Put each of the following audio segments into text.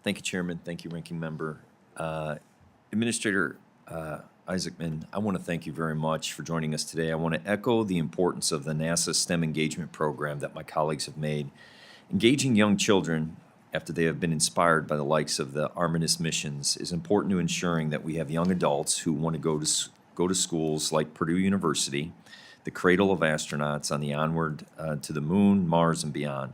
Thank you, Chairman. Thank you, Ranking Member. Administrator Isaacman, I want to thank you very much for joining us today. I want to echo the importance of the NASA STEM engagement program that my colleagues have made. Engaging young children after they have been inspired by the likes of the Artemis missions is important to ensuring that we have young adults who want to go to schools like Purdue University, the cradle of astronauts on the onward to the moon, Mars, and beyond.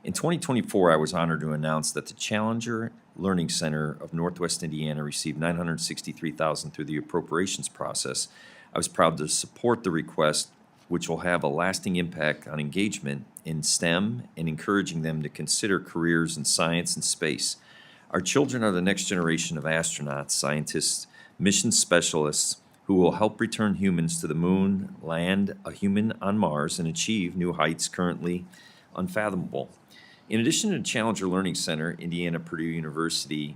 In 2024, I was honored to announce that the Challenger Learning Center of Northwest Indiana received $963,000 through the appropriations process. I was proud to support the request, which will have a lasting impact on engagement in STEM and encouraging them to consider careers in science and space. Our children are the next generation of astronauts, scientists, mission specialists who will help return humans to the moon, land a human on Mars, and achieve new heights currently unfathomable. In addition to the Challenger Learning Center, Indiana's Purdue University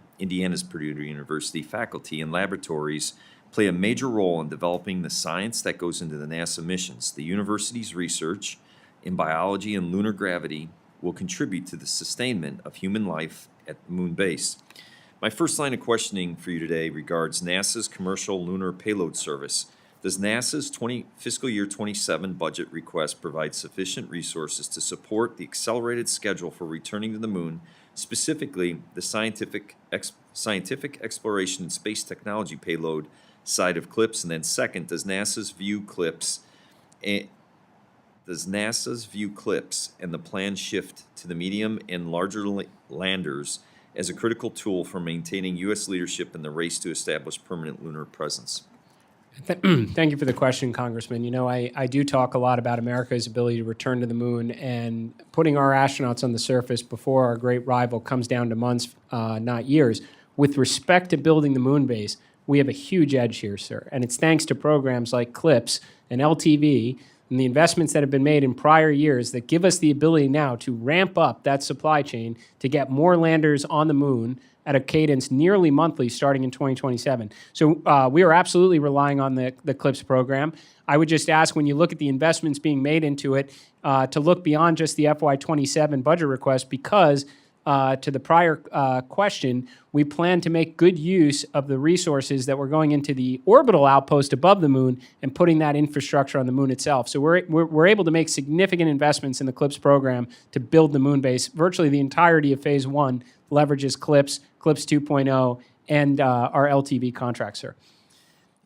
faculty and laboratories play a major role in developing the science that goes into the NASA missions. The university's research in biology and lunar gravity will contribute to the sustainment of human life at the moon base. My first line of questioning for you today regards NASA's commercial lunar payload service. Does NASA's fiscal year 27 budget request provide sufficient resources to support the accelerated schedule for returning to the moon, specifically the scientific exploration and space technology payload side of CLIPS? And then second, does NASA's view CLIPS and the planned shift to the medium and larger landers as a critical tool for maintaining U.S. leadership in the race to establish permanent lunar presence? Thank you for the question, Congressman. You know, I do talk a lot about America's ability to return to the moon, and putting our astronauts on the surface before our great rival comes down to months, not years. With respect to building the moon base, we have a huge edge here, sir, and it's thanks to programs like CLIPS and LTV and the investments that have been made in prior years that give us the ability now to ramp up that supply chain to get more landers on the moon at a cadence nearly monthly starting in 2027. So we are absolutely relying on the CLIPS program. I would just ask, when you look at the investments being made into it, to look beyond just the FY27 budget request, because to the prior question, we plan to make good use of the resources that were going into the orbital outpost above the moon and putting that infrastructure on the moon itself. So we're able to make significant investments in the CLIPS program to build the moon base. Virtually the entirety of Phase 1 leverages CLIPS 2.0, and our LTV contract, sir.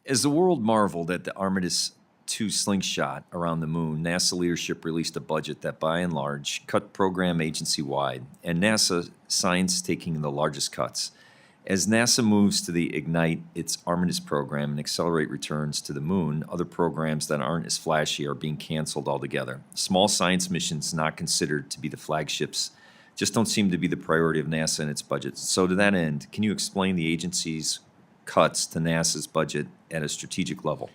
As the world marveled at the Artemis II slingshot around the moon, NASA leadership released a budget that, by and large, cut program agency-wide, and NASA science taking the largest cuts. As NASA moves to ignite its Artemis program and accelerate returns to the moon, other programs that aren't as flashy are being canceled altogether. Small science missions not considered to be the flagships just don't seem to be the priority of NASA and its budget. So to that end, can you explain the agency's cuts to NASA's budget at a strategic level?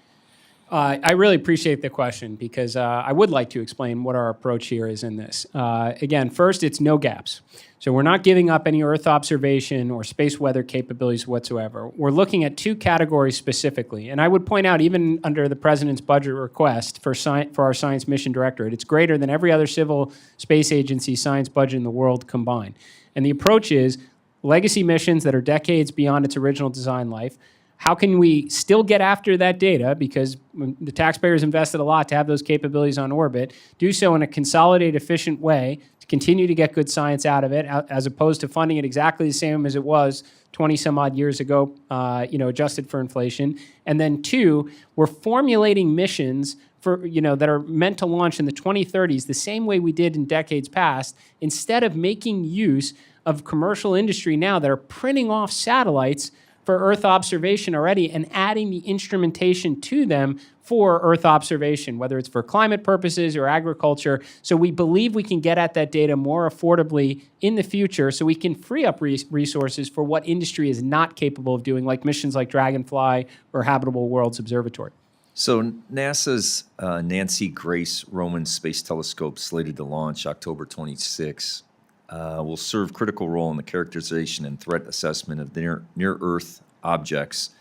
I really appreciate the question, because I would like to explain what our approach here is in this. Again, first, it's no gaps. So we're not giving up any Earth observation or space weather capabilities whatsoever. We're looking at two categories specifically. And I would point out, even under the President's budget request for our Science Mission Directorate, it's greater than every other civil space agency science budget in the world combined. And the approach is legacy missions that are decades beyond its original design life. How can we still get after that data, because the taxpayers invested a lot to have those capabilities on orbit, do so in a consolidated, efficient way to continue to get good science out of it, as opposed to funding it exactly the same as it was 20 some odd years ago, adjusted for inflation. And then two, we're formulating missions for, that are meant to launch in the 2030s the same way we did in decades past, instead of making use of commercial industry now that are printing off satellites for Earth observation already and adding the instrumentation to them for Earth observation, whether it's for climate purposes or agriculture. So we believe we can get at that data more affordably in the future, so we can free up resources for what industry is not capable of doing, like missions like Dragonfly or Habitable Worlds Observatory. So NASA's Nancy Grace Roman Space Telescope, slated to launch October 26, will serve critical role in the characterization and threat assessment of near-Earth objects,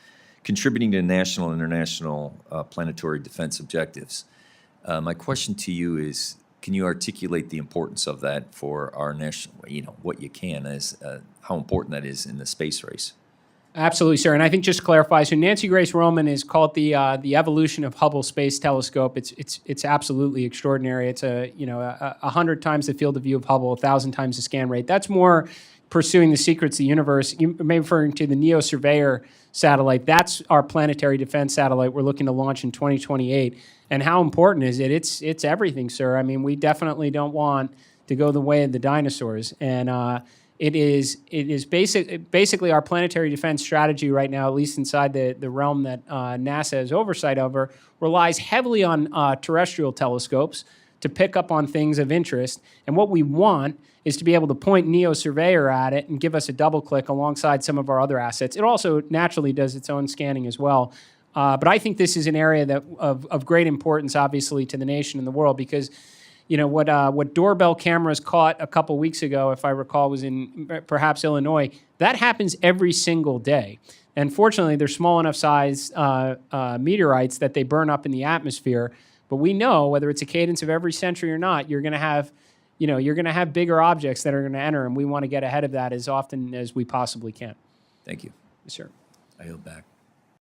contributing to national and international planetary defense objectives. My question to you is, Can you articulate the importance of that for our national, what you can as how important that is in the space race? Absolutely, sir. And I think just to clarify, so Nancy Grace Roman has called the evolution of Hubble Space Telescope. It's absolutely extraordinary. It's 100 times the field of view of Hubble, 1,000 times the scan rate. That's more pursuing the secrets of the universe. You may be referring to the NEO Surveyor satellite. That's our planetary defense satellite we're looking to launch in 2028. And how important is it? It's everything, sir. I mean, we definitely don't want to go the way of the dinosaurs. And it is basically our planetary defense strategy right now, at least inside the realm that NASA has oversight over, relies heavily on terrestrial telescopes to pick up on things of interest. And what we want is to be able to point NEO Surveyor at it and give us a double click alongside some of our other assets. It also naturally does its own scanning as well. But I think this is an area of great importance, obviously, to the nation and the world, because what doorbell cameras caught a couple weeks ago, if I recall, was in perhaps Illinois. That happens every single day. And fortunately, they're small enough size meteorites that they burn up in the atmosphere. But we know, whether it's a cadence of every century or not, you're going to have bigger objects that are going to enter, and we want to get ahead of that as often as we possibly can. Thank you. Yes, sir. I yield back.